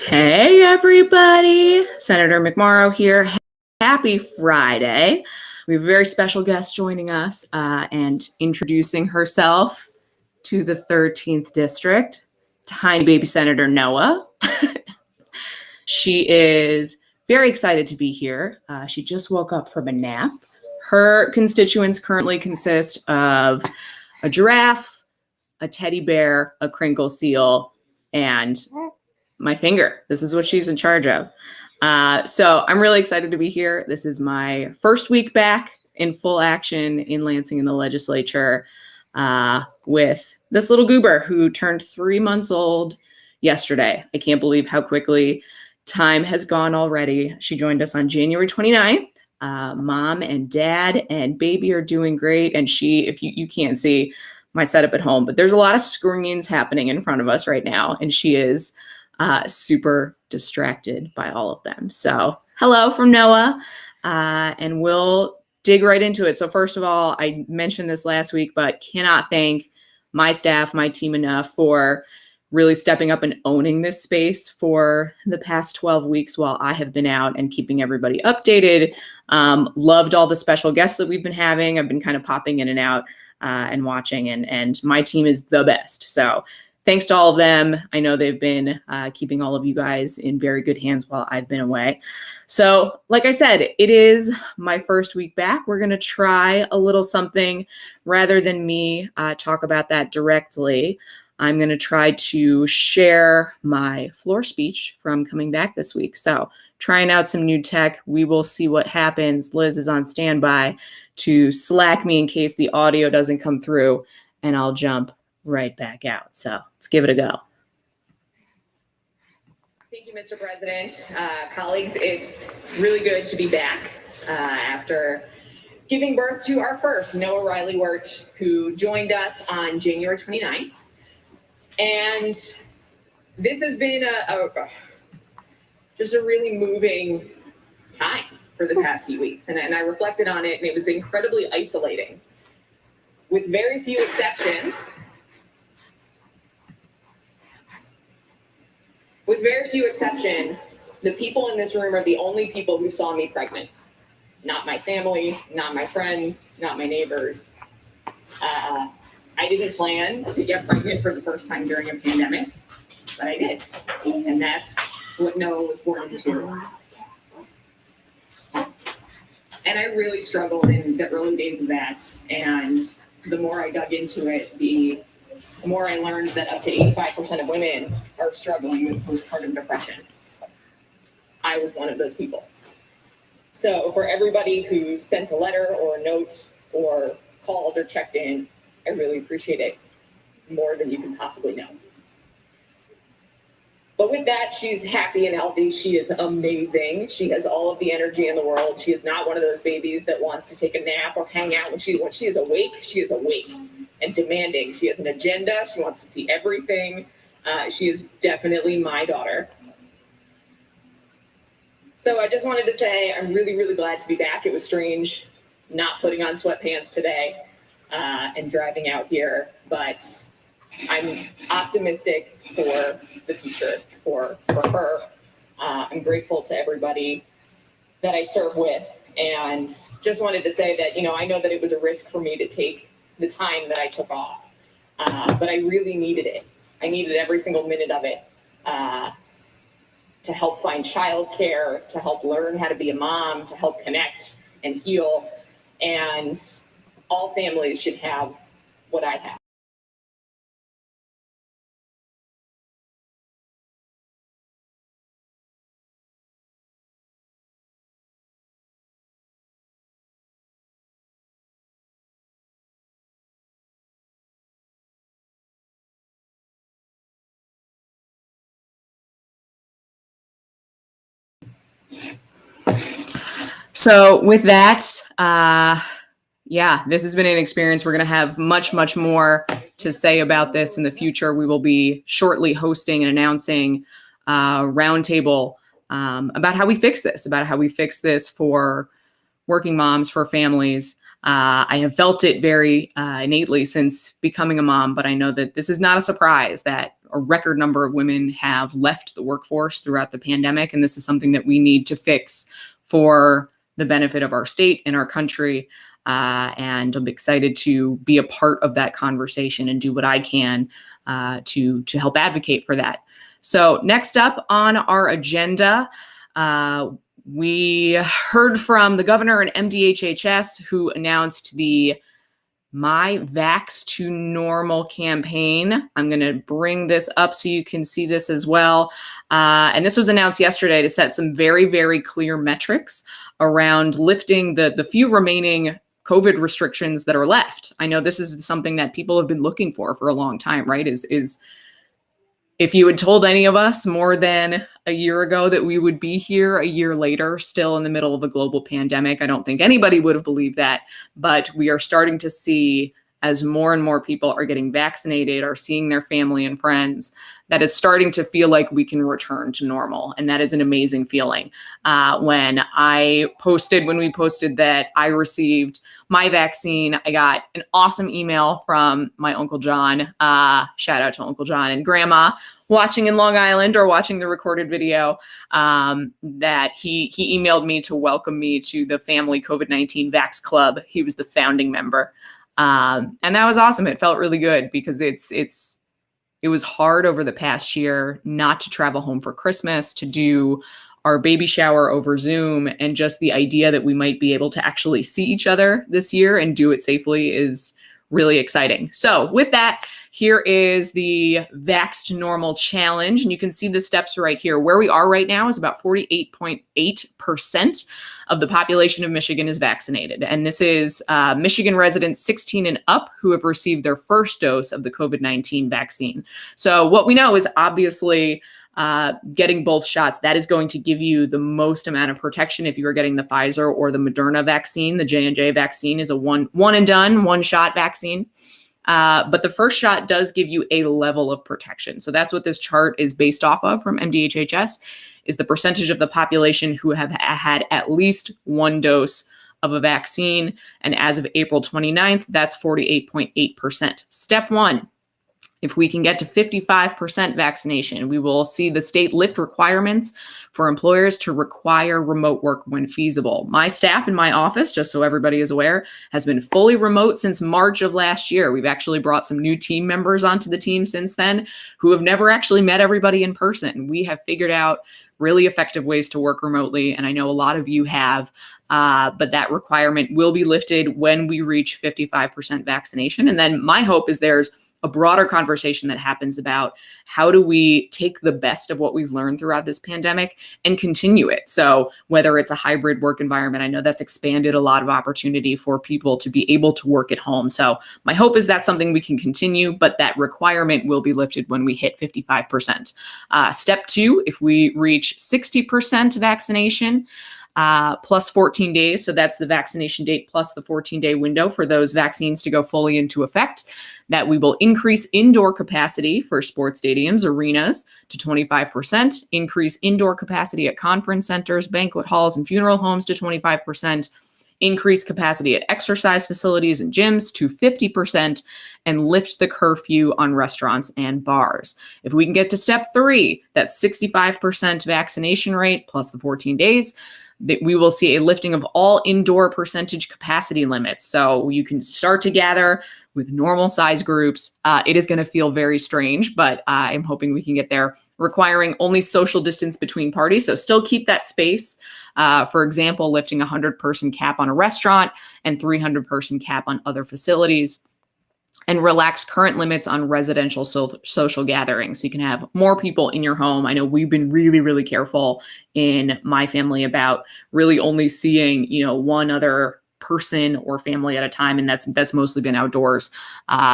Hey, everybody. Senator McMorrow here. Happy Friday. We have a very special guest joining us and introducing herself to the 13th District, tiny baby Senator Noah. She is very excited to be here. She just woke up from a nap. Her constituents currently consist of a giraffe, a teddy bear, a crinkle seal, and my finger. This is what she's in charge of. So I'm really excited to be here. This is my first week back in full action in Lansing in the legislature with this little goober who turned 3 months old yesterday. I can't believe how quickly time has gone already. She joined us on January 29th. Mom and dad and baby are doing great. And if you can't see my setup at home, but there's a lot of screens happening in front of us right now. And she is super distracted by all of them. So hello from Noah, and we'll dig right into it. So first of all, I mentioned this last week, but cannot thank my staff, my team enough for really stepping up and owning this space for the past 12 weeks while I have been out and keeping everybody updated. Loved all the special guests that we've been having. I've been kind of popping in and out and watching, and my team is the best. So thanks to all of them. I know they've been keeping all of you guys in very good hands while I've been away. So like I said, it is my first week back. We're going to try a little something rather than me talk about that directly. I'm going to try to share my floor speech from coming back this week. So trying out some new tech. We will see what happens. Liz is on standby to Slack me in case the audio doesn't come through, and I'll jump right back out. So let's give it a go. Thank you, Mr. President. Colleagues, it's really good to be back after giving birth to our first, Noah Riley-Wirt, who joined us on January 29th. And this has been just a really moving time for the past few weeks. And I reflected on it, and it was incredibly isolating. With very few exceptions, the people in this room are the only people who saw me pregnant. Not my family, not my friends, not my neighbors. I didn't plan to get pregnant for the first time during a pandemic, but I did. And that's what Noah was born into. And I really struggled in the early days of that. And the more I dug into it, the more I learned that up to 85% of women are struggling with postpartum depression. I was one of those people. So for everybody who sent a letter or a note or called or checked in, I really appreciate it more than you can possibly know. But with that, she's happy and healthy. She is amazing. She has all of the energy in the world. She is not one of those babies that wants to take a nap or hang out. When she is awake, she is awake and demanding. She has an agenda. She wants to see everything. She is definitely my daughter. So I just wanted to say I'm really, really glad to be back. It was strange not putting on sweatpants today and driving out here, but I'm optimistic for the future for her. I'm grateful to everybody that I serve with, and just wanted to say that, I know that it was a risk for me to take the time that I took off, but I really needed it. I needed every single minute of it to help find childcare, to help learn how to be a mom, to help connect and heal, and all families should have what I have. So with that, this has been an experience. We're going to have much, much more to say about this in the future. We will be shortly hosting and announcing a roundtable about how we fix this for working moms, for families. I have felt it very innately since becoming a mom, but I know that this is not a surprise that a record number of women have left the workforce throughout the pandemic. And this is something that we need to fix for the benefit of our state and our country. And I'm excited to be a part of that conversation and do what I can to help advocate for that. So next up on our agenda, we heard from the governor and MDHHS, who announced the My Vax to Normal campaign. I'm going to bring this up so you can see this as well. And this was announced yesterday to set some very, very clear metrics around lifting the few remaining COVID restrictions that are left. I know this is something that people have been looking for a long time, right? Is if you had told any of us more than a year ago that we would be here a year later, still in the middle of a global pandemic, I don't think anybody would have believed that. But we are starting to see, as more and more people are getting vaccinated, are seeing their family and friends, that it's starting to feel like we can return to normal. And that is an amazing feeling. When we posted that I received my vaccine, I got an awesome email from my Uncle John. Shout out to Uncle John and Grandma watching in Long Island or watching the recorded video, that he emailed me to welcome me to the family COVID-19 Vax Club. He was the founding member. And that was awesome. It felt really good because it was hard over the past year not to travel home for Christmas, to do our baby shower over Zoom, and just the idea that we might be able to actually see each other this year and do it safely is really exciting. So with that, here is the Vax to Normal challenge. And you can see the steps right here. Where we are right now is about 48.8% of the population of Michigan is vaccinated. And this is Michigan residents 16 and up who have received their first dose of the COVID-19 vaccine. So what we know is obviously getting both shots, that is going to give you the most amount of protection if you are getting the Pfizer or the Moderna vaccine. The J&J vaccine is a one and done, one shot vaccine. But the first shot does give you a level of protection. So that's what this chart is based off of from MDHHS, is the percentage of the population who have had at least one dose of a vaccine. And as of April 29th, that's 48.8%. Step one. If we can get to 55% vaccination, we will see the state lift requirements for employers to require remote work when feasible. My staff in my office, just so everybody is aware, has been fully remote since March of last year. We've actually brought some new team members onto the team since then who have never actually met everybody in person. We have figured out really effective ways to work remotely, and I know a lot of you have, but that requirement will be lifted when we reach 55% vaccination. And then my hope is there's a broader conversation that happens about how do we take the best of what we've learned throughout this pandemic and continue it. So whether it's a hybrid work environment, I know that's expanded a lot of opportunity for people to be able to work at home. So my hope is that's something we can continue, but that requirement will be lifted when we hit 55%. Step two, if we reach 60% vaccination, plus 14 days. So that's the vaccination date plus the 14-day window for those vaccines to go fully into effect, that we will increase indoor capacity for sports stadiums, arenas to 25%, increase indoor capacity at conference centers, banquet halls, and funeral homes to 25%, increase capacity at exercise facilities and gyms to 50%, and lift the curfew on restaurants and bars. If we can get to step three, that's 65% vaccination rate plus the 14 days, that we will see a lifting of all indoor percentage capacity limits. So you can start to gather with normal size groups. It is going to feel very strange, but I'm hoping we can get there, requiring only social distance between parties. So still keep that space. For example, lifting a 100-person cap on a restaurant and 300-person cap on other facilities, and relax current limits on residential social gatherings. So you can have more people in your home. I know we've been really, really careful in my family about really only seeing, one other person or family at a time, and that's mostly been outdoors.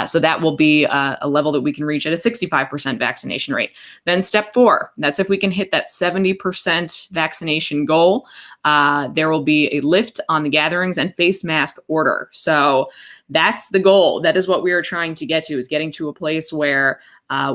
So that will be a level that we can reach at a 65% vaccination rate. Then step four, that's if we can hit that 70% vaccination goal, there will be a lift on the gatherings and face mask order. So that's the goal. That is what we are trying to get to, is getting to a place where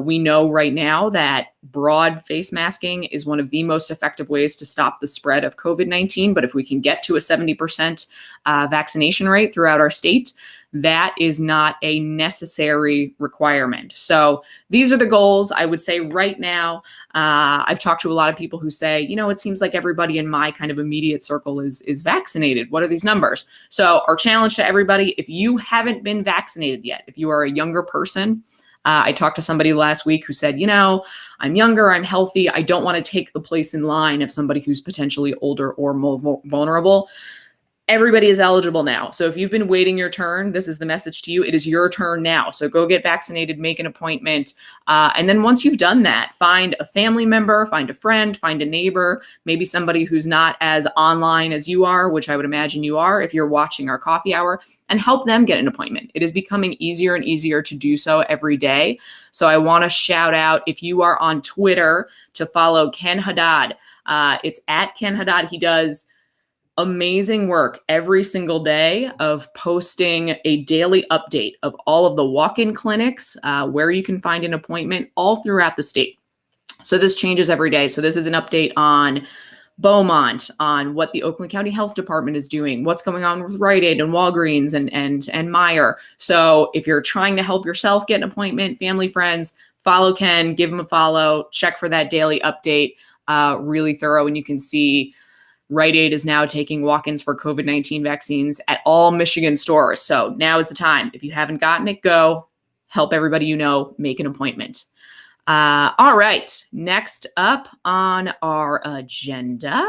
we know right now that broad face masking is one of the most effective ways to stop the spread of COVID-19. But if we can get to a 70% vaccination rate throughout our state, that is not a necessary requirement. So these are the goals. I would say right now, I've talked to a lot of people who say, it seems like everybody in my kind of immediate circle is vaccinated. What are these numbers? So our challenge to everybody, if you haven't been vaccinated yet, if you are a younger person, I talked to somebody last week who said, I'm younger, I'm healthy, I don't want to take the place in line of somebody who's potentially older or more vulnerable. Everybody is eligible now. So if you've been waiting your turn, this is the message to you. It is your turn now. So go get vaccinated, make an appointment. And then once you've done that, find a family member, find a friend, find a neighbor, maybe somebody who's not as online as you are, which I would imagine you are if you're watching our coffee hour, and help them get an appointment. It is becoming easier and easier to do so every day. So I want to shout out, if you are on Twitter, to follow Ken Haddad. It's at Ken Haddad. He does amazing work every single day of posting a daily update of all of the walk-in clinics, where you can find an appointment all throughout the state. So this changes every day. So this is an update on Beaumont, on what the Oakland County Health Department is doing, what's going on with Rite Aid and Walgreens and Meijer. So if you're trying to help yourself get an appointment, family, friends, follow Ken, give him a follow, check for that daily update, really thorough. And you can see Rite Aid is now taking walk-ins for COVID-19 vaccines at all Michigan stores. So now is the time. If you haven't gotten it, go help everybody make an appointment. All right. Next up on our agenda,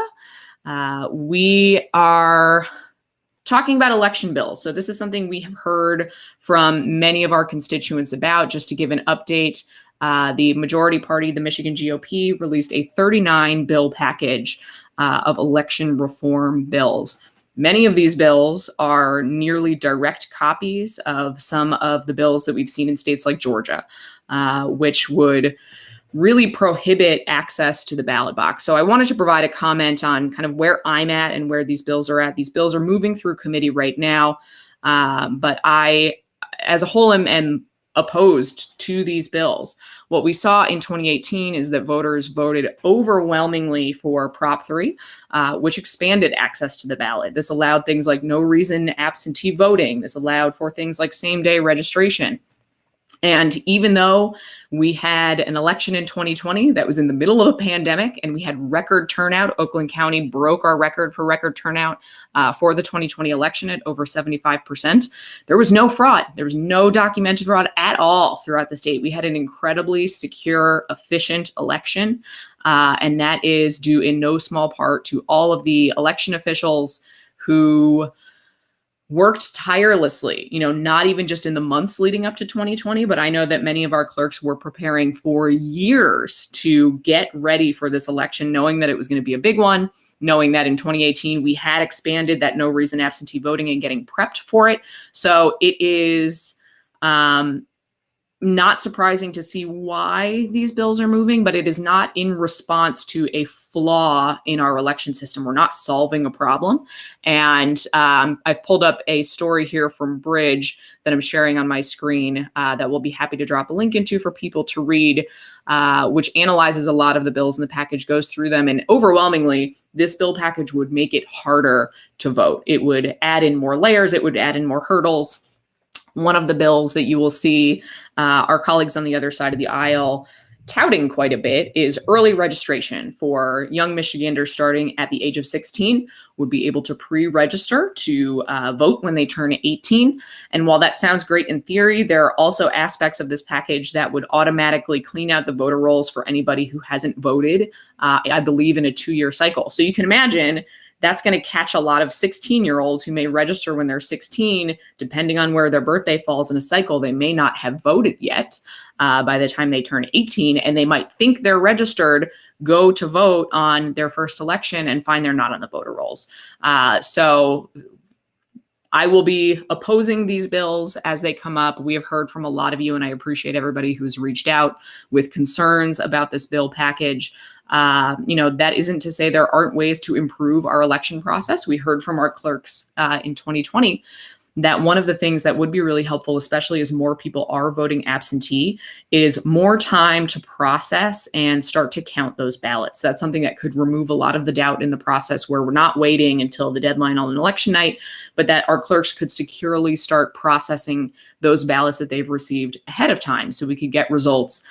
we are talking about election bills. So this is something we have heard from many of our constituents about. Just to give an update, the majority party, the Michigan GOP, released a 39 bill package of election reform bills. Many of these bills are nearly direct copies of some of the bills that we've seen in states like Georgia, which would really prohibit access to the ballot box. So I wanted to provide a comment on kind of where I'm at and where these bills are at. These bills are moving through committee right now, but I, as a whole, am opposed to these bills. What we saw in 2018 is that voters voted overwhelmingly for Prop 3, which expanded access to the ballot. This allowed things like no reason absentee voting. This allowed for things like same-day registration. And even though we had an election in 2020 that was in the middle of a pandemic and we had record turnout, Oakland County broke our record for record turnout for the 2020 election at over 75%. There was no fraud. There was no documented fraud at all throughout the state. We had an incredibly secure, efficient election. And that is due in no small part to all of the election officials who worked tirelessly, not even just in the months leading up to 2020, but I know that many of our clerks were preparing for years to get ready for this election, knowing that it was going to be a big one, knowing that in 2018, we had expanded that no reason absentee voting and getting prepped for it. So it is not surprising to see why these bills are moving, but it is not in response to a flaw in our election system. We're not solving a problem. And I've pulled up a story here from Bridge that I'm sharing on my screen that we'll be happy to drop a link into for people to read, which analyzes a lot of the bills in the package, goes through them. And overwhelmingly, this bill package would make it harder to vote. It would add in more layers. It would add in more hurdles. One of the bills that you will see our colleagues on the other side of the aisle touting quite a bit is early registration for young Michiganders starting at the age of 16 would be able to pre-register to vote when they turn 18. And while that sounds great in theory, there are also aspects of this package that would automatically clean out the voter rolls for anybody who hasn't voted, I believe, in a 2-year cycle. So you can imagine that's going to catch a lot of 16-year-olds who may register when they're 16, depending on where their birthday falls in a cycle. They may not have voted yet by the time they turn 18, and they might think they're registered, go to vote on their first election, and find they're not on the voter rolls. So I will be opposing these bills as they come up. We have heard from a lot of you, and I appreciate everybody who's reached out with concerns about this bill package. That isn't to say there aren't ways to improve our election process. We heard from our clerks in 2020 that one of the things that would be really helpful, especially as more people are voting absentee, is more time to process and start to count those ballots. That's something that could remove a lot of the doubt in the process, where we're not waiting until the deadline on election night, but that our clerks could securely start processing those ballots that they've received ahead of time, so we could get results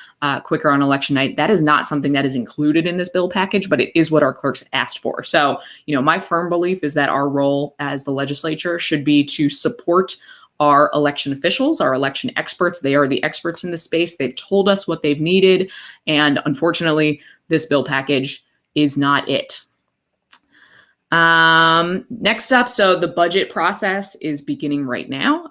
quicker on election night. That is not something that is included in this bill package, but it is what our clerks asked for. So, my firm belief is that our role as the legislature should be to support our election officials, our election experts. They are the experts in this space. They've told us what they've needed. And unfortunately, this bill package is not it. Next up, so the budget process is beginning right now.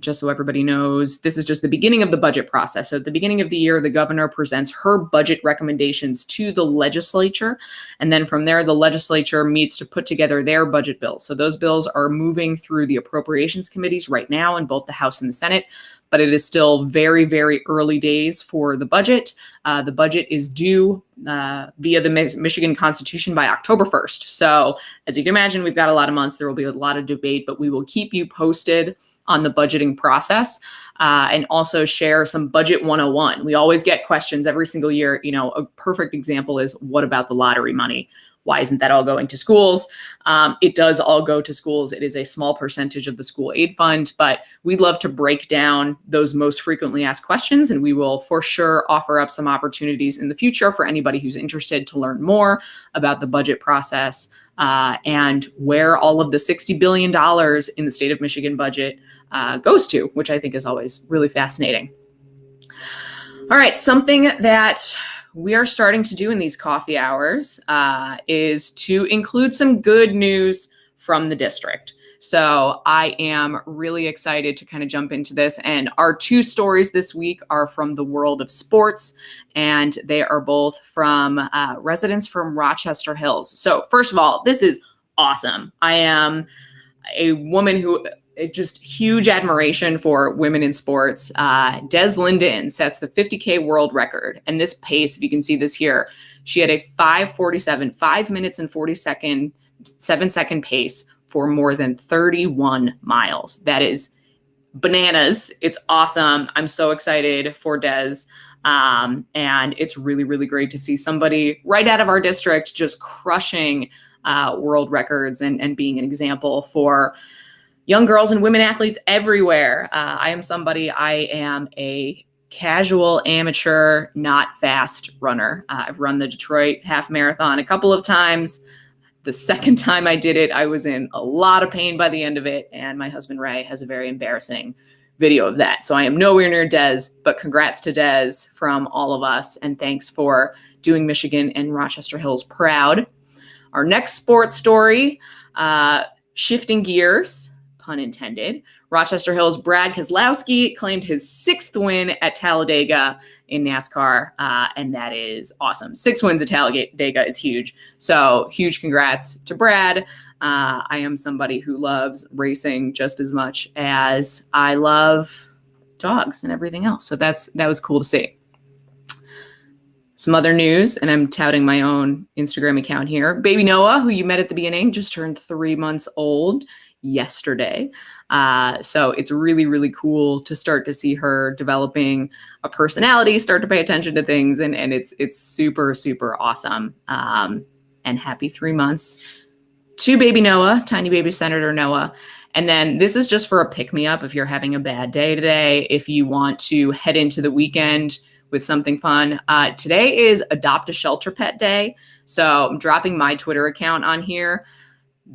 Just so everybody knows, this is just the beginning of the budget process. So at the beginning of the year, the governor presents her budget recommendations to the legislature. And then from there, the legislature meets to put together their budget bills. So those bills are moving through the appropriations committees right now in both the House and the Senate, but it is still very, very early days for the budget. The budget is due via the Michigan Constitution by October 1st. So as you can imagine, we've got a lot of months. There will be a lot of debate, but we will keep you posted on the budgeting process and also share some budget 101. We always get questions every single year. A perfect example is, what about the lottery money? Why isn't that all going to schools? It does all go to schools. It is a small percentage of the school aid fund, but we'd love to break down those most frequently asked questions, and we will for sure offer up some opportunities in the future for anybody who's interested to learn more about the budget process and where all of the $60 billion in the state of Michigan budget goes to, which I think is always really fascinating. All right, something that we are starting to do in these coffee hours is to include some good news from the district. So I am really excited to kind of jump into this. And our two stories this week are from the world of sports, and they are both from residents from Rochester Hills. So first of all, this is awesome. I am a woman who just huge admiration for women in sports. Des Linden sets the 50K world record. And this pace, if you can see this here, she had a 5:47, 5 minutes and 7-second pace for more than 31 miles. That is bananas. It's awesome. I'm so excited for Des. And it's really, really great to see somebody right out of our district just crushing world records and being an example for young girls and women athletes everywhere. I am a casual amateur, not fast runner. I've run the Detroit half marathon a couple of times. The second time I did it, I was in a lot of pain by the end of it. And my husband, Ray, has a very embarrassing video of that. So I am nowhere near Des, but congrats to Des from all of us. And thanks for doing Michigan and Rochester Hills proud. Our next sports story, shifting gears, pun intended. Rochester Hills' Brad Keselowski claimed his 6th win at Talladega in NASCAR, and that is awesome. 6 wins at Talladega is huge. So huge congrats to Brad. I am somebody who loves racing just as much as I love dogs and everything else. So that was cool to see. Some other news, and I'm touting my own Instagram account here. Baby Noah, who you met at the beginning, just turned 3 months old yesterday. So it's really, really cool to start to see her developing a personality, start to pay attention to things. And it's super, super awesome. And happy 3 months to baby Noah, tiny baby Senator Noah. And then this is just for a pick-me-up if you're having a bad day today, if you want to head into the weekend with something fun. Today is Adopt a Shelter Pet Day. So I'm dropping my Twitter account on here.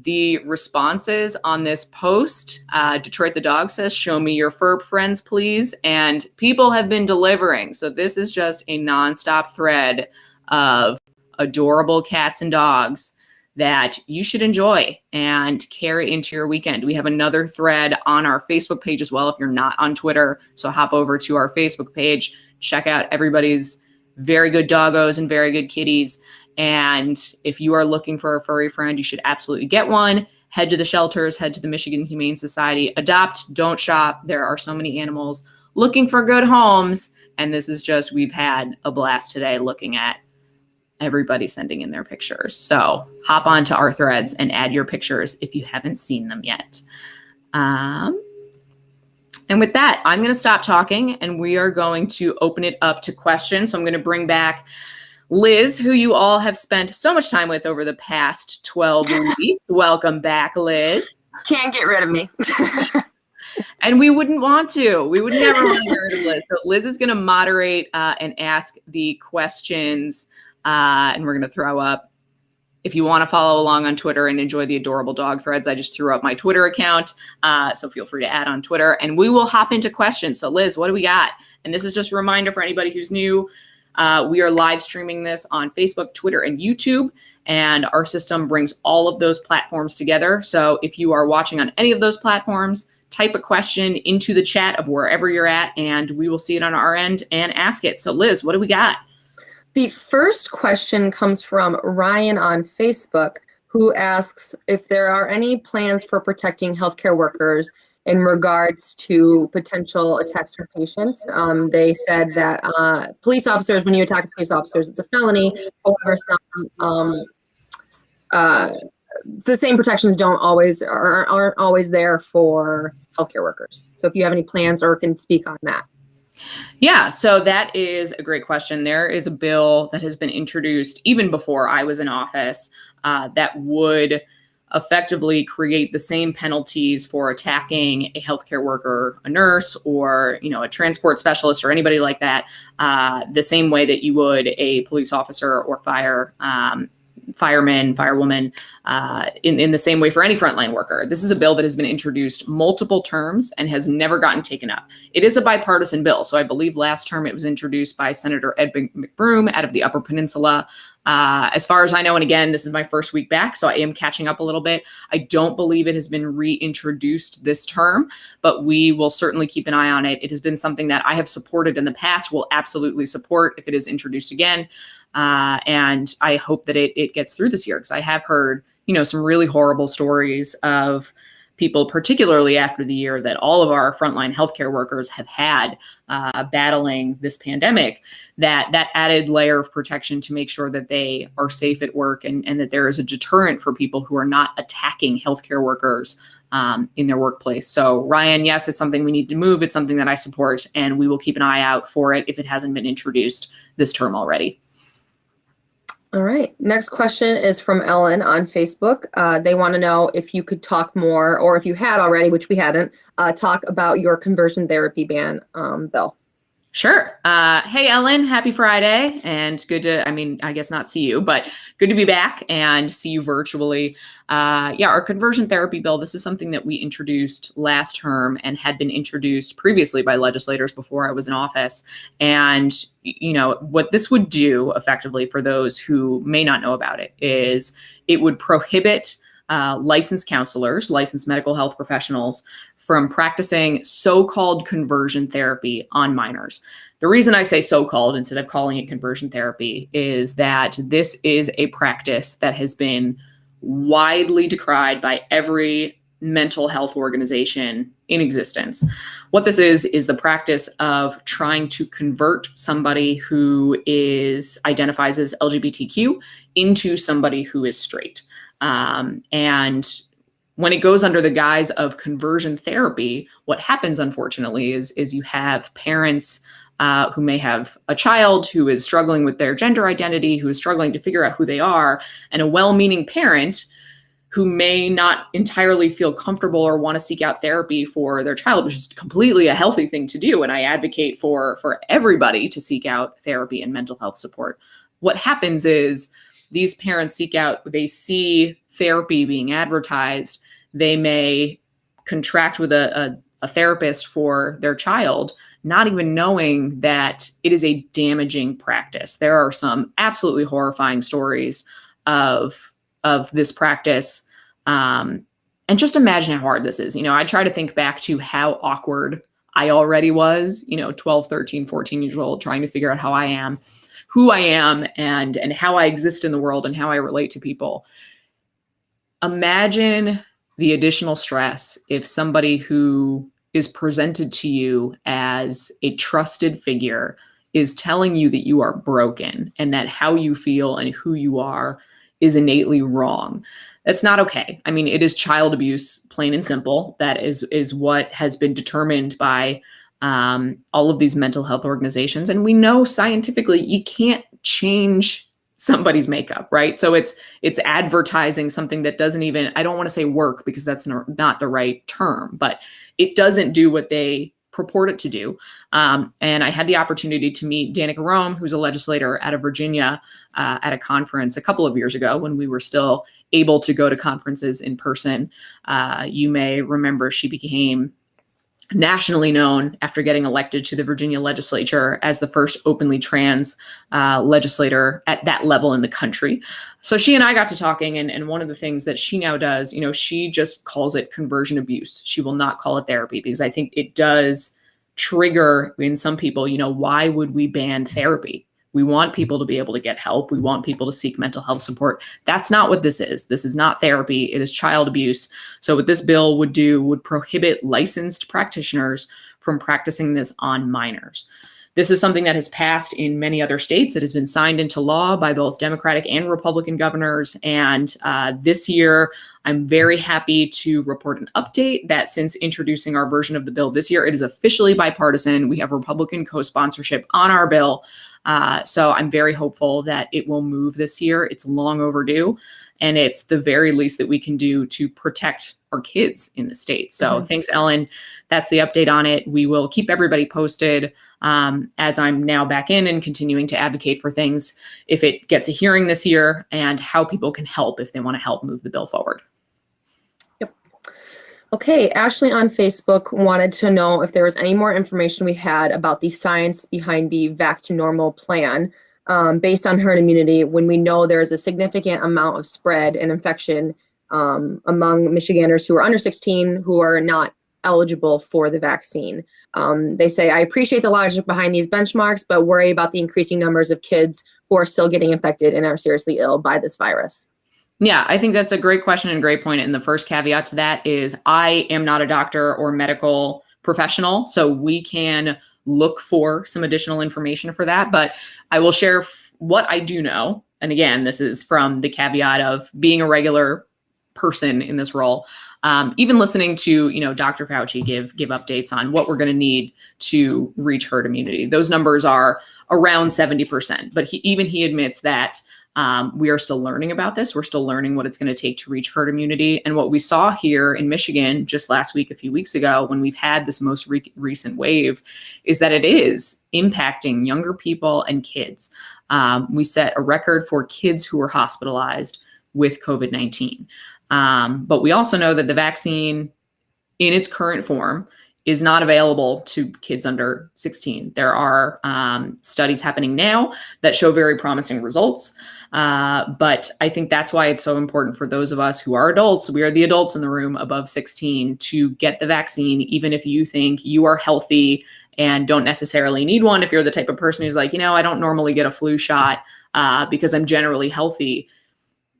The responses on this post, Detroit the dog says, "Show me your fur friends, please." And people have been delivering. So this is just a nonstop thread of adorable cats and dogs that you should enjoy and carry into your weekend. We have another thread on our Facebook page as well if you're not on Twitter. So hop over to our Facebook page, check out everybody's very good doggos and very good kitties. And if you are looking for a furry friend, you should absolutely get one. Head to the shelters, head to the Michigan Humane Society. Adopt, don't shop. There are so many animals looking for good homes. And this is just, we've had a blast today looking at everybody sending in their pictures. So hop onto our threads and add your pictures if you haven't seen them yet. And with that, I'm going to stop talking and we are going to open it up to questions. So I'm going to bring back Liz, who you all have spent so much time with over the past 12 weeks. Welcome back, Liz. Can't get rid of me. And we wouldn't want to. We would never want to get rid of Liz. So Liz is going to moderate and ask the questions. And we're going to throw up. If you want to follow along on Twitter and enjoy the adorable dog threads, I just threw up my Twitter account. So feel free to add on Twitter and we will hop into questions. So Liz, what do we got? And this is just a reminder for anybody who's new. We are live streaming this on Facebook, Twitter, and YouTube. And our system brings all of those platforms together. So if you are watching on any of those platforms, type a question into the chat of wherever you're at, and we will see it on our end and ask it. So Liz, what do we got? The first question comes from Ryan on Facebook, who asks if there are any plans for protecting healthcare workers in regards to potential attacks from patients. They said that police officers, when you attack police officers, it's a felony. However, the same protections aren't always there for healthcare workers. So if you have any plans or can speak on that. Yeah, so that is a great question. There is a bill that has been introduced even before I was in office that would effectively create the same penalties for attacking a healthcare worker, a nurse, or a transport specialist or anybody like that, the same way that you would a police officer or fireman, firewoman, in the same way for any frontline worker. This is a bill that has been introduced multiple terms and has never gotten taken up. It is a bipartisan bill. So I believe last term it was introduced by Senator Ed McMorrow out of the Upper Peninsula. As far as I know, and again, this is my first week back, so I am catching up a little bit. I don't believe it has been reintroduced this term, but we will certainly keep an eye on it. It has been something that I have supported in the past, will absolutely support if it is introduced again. And I hope that it gets through this year, because I have heard, some really horrible stories of people, particularly after the year that all of our frontline healthcare workers have had battling this pandemic, that added layer of protection to make sure that they are safe at work and that there is a deterrent for people who are not attacking healthcare workers in their workplace. So Ryan, yes, it's something we need to move. It's something that I support, and we will keep an eye out for it if it hasn't been introduced this term already. All right. Next question is from Ellen on Facebook. They want to know if you could talk more, or if you had already, which we hadn't, talk about your conversion therapy ban bill. Sure. Hey, Ellen, happy Friday, and good to, I guess not see you, but good to be back and see you virtually. Our conversion therapy bill, this is something that we introduced last term and had been introduced previously by legislators before I was in office. And, what this would do effectively, for those who may not know about it, is it would prohibit licensed counselors, licensed mental health professionals from practicing so-called conversion therapy on minors. The reason I say so-called instead of calling it conversion therapy is that this is a practice that has been widely decried by every mental health organization in existence. What this is the practice of trying to convert somebody who identifies as LGBTQ into somebody who is straight. And when it goes under the guise of conversion therapy, what happens, unfortunately, is you have parents who may have a child who is struggling with their gender identity, who is struggling to figure out who they are, and a well-meaning parent who may not entirely feel comfortable or want to seek out therapy for their child, which is completely a healthy thing to do. And I advocate for everybody to seek out therapy and mental health support. What happens is these parents they see therapy being advertised. They may contract with a therapist for their child, not even knowing that it is a damaging practice. There are some absolutely horrifying stories of this practice. And just imagine how hard this is. I try to think back to how awkward I already was, 12, 13, 14 years old, trying to figure out who I am and how I exist in the world and how I relate to people. Imagine the additional stress if somebody who is presented to you as a trusted figure is telling you that you are broken and that how you feel and who you are is innately wrong. That's not okay. I mean, it is child abuse, plain and simple. That is what has been determined by all of these mental health organizations. And we know scientifically you can't change somebody's makeup, right? So it's advertising something that doesn't even, I don't want to say work because that's not the right term, but it doesn't do what they purport it to do. And I had the opportunity to meet Danica Rome, who's a legislator out of Virginia, at a conference a couple of years ago when we were still able to go to conferences in person. You may remember she became nationally known after getting elected to the Virginia legislature as the first openly trans legislator at that level in the country. So she and I got to talking, and one of the things that she now does, she just calls it conversion abuse. She will not call it therapy because I think it does trigger in some people, why would we ban therapy? We want people to be able to get help. We want people to seek mental health support. That's not what this is. This is not therapy. It is child abuse. So what this bill would do would prohibit licensed practitioners from practicing this on minors. This is something that has passed in many other states. It has been signed into law by both Democratic and Republican governors. And this year, I'm very happy to report an update that since introducing our version of the bill this year, it is officially bipartisan. We have Republican co-sponsorship on our bill. So I'm very hopeful that it will move this year. It's long overdue. And it's the very least that we can do to protect our kids in the state. So thanks, Ellen. That's the update on it. We will keep everybody posted as I'm now back in and continuing to advocate for things if it gets a hearing this year and how people can help if they want to help move the bill forward. Yep. Okay, Ashley on Facebook wanted to know if there was any more information we had about the science behind the Back to Normal plan. Based on herd immunity, when we know there's a significant amount of spread and infection among Michiganders who are under 16 who are not eligible for the vaccine. They say, I appreciate the logic behind these benchmarks, but worry about the increasing numbers of kids who are still getting infected and are seriously ill by this virus. Yeah, I think that's a great question and great point. And the first caveat to that is I am not a doctor or medical professional, so we can look for some additional information for that. But I will share what I do know. And again, this is from the caveat of being a regular person in this role. Even listening to, Dr. Fauci give updates on what we're going to need to reach herd immunity. Those numbers are around 70%. But he admits that we are still learning about this. We're still learning what it's going to take to reach herd immunity. And what we saw here in Michigan just last week, a few weeks ago, when we've had this most recent wave, is that it is impacting younger people and kids. We set a record for kids who were hospitalized with COVID-19. But we also know that the vaccine in its current form is not available to kids under 16. There are studies happening now that show very promising results. But I think that's why it's so important for those of us who are adults, we are the adults in the room above 16, to get the vaccine, even if you think you are healthy and don't necessarily need one. If you're the type of person who's like, I don't normally get a flu shot because I'm generally healthy.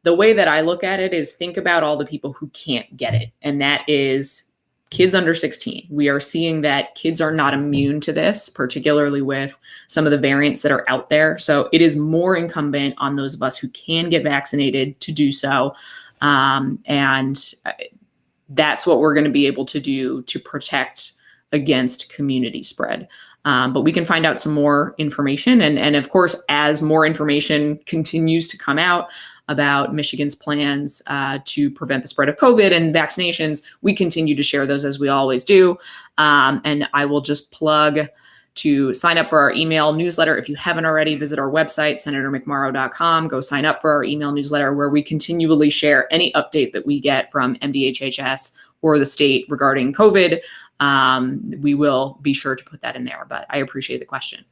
The way that I look at it is think about all the people who can't get it. And that is kids under 16. We are seeing that kids are not immune to this, particularly with some of the variants that are out there. So it is more incumbent on those of us who can get vaccinated to do so. And that's what we're going to be able to do to protect against community spread. But we can find out some more information. And of course, as more information continues to come out about Michigan's plans to prevent the spread of COVID and vaccinations, we continue to share those as we always do. And I will just plug to sign up for our email newsletter. If you haven't already, visit our website, senatormcmorrow.com. Go sign up for our email newsletter where we continually share any update that we get from MDHHS or the state regarding COVID. We will be sure to put that in there, but I appreciate the question.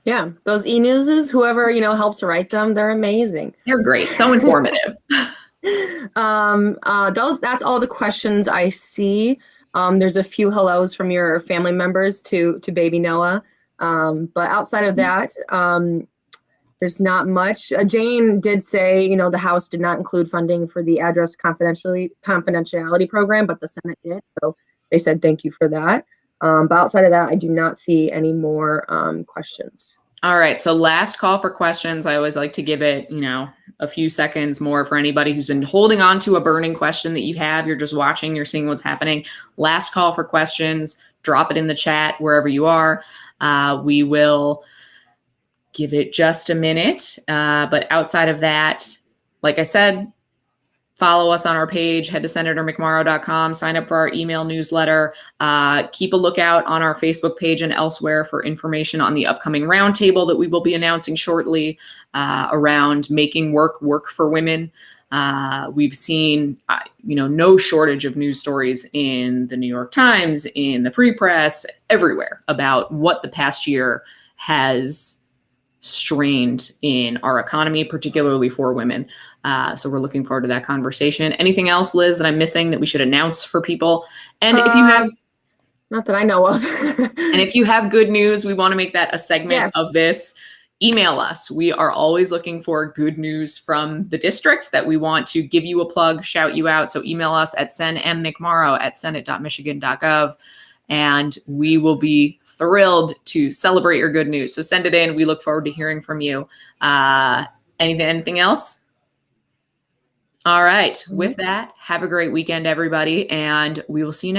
Yeah, those e-newses, whoever, helps write them, they're amazing. They're great. So informative. That's all the questions I see. There's a few hellos from your family members to baby Noah. But outside of that, there's not much. Jane did say, the House did not include funding for the address confidentiality program, but the Senate did. So they said thank you for that. But outside of that, I do not see any more questions. All right. So last call for questions. I always like to give it, a few seconds more for anybody who's been holding on to a burning question that you have. You're just watching, you're seeing what's happening. Last call for questions. Drop it in the chat wherever you are. We will give it just a minute. But outside of that, like I said, follow us on our page, head to senatormcmorrow.com, sign up for our email newsletter, keep a lookout on our Facebook page and elsewhere for information on the upcoming roundtable that we will be announcing shortly around making work for women. We've seen, no shortage of news stories in the New York Times, in the Free Press, everywhere about what the past year has strained in our economy, particularly for women. So we're looking forward to that conversation. Anything else, Liz, that I'm missing that we should announce for people? And if you have, not that I know of. and if you have good news, we want to make that a segment of this. Email us. We are always looking for good news from the district that we want to give you a plug, shout you out. So email us at senmmcmorrow@senate.michigan.gov. And we will be thrilled to celebrate your good news. So send it in. We look forward to hearing from you. Anything else? All right. With that, have a great weekend, everybody. And we will see you next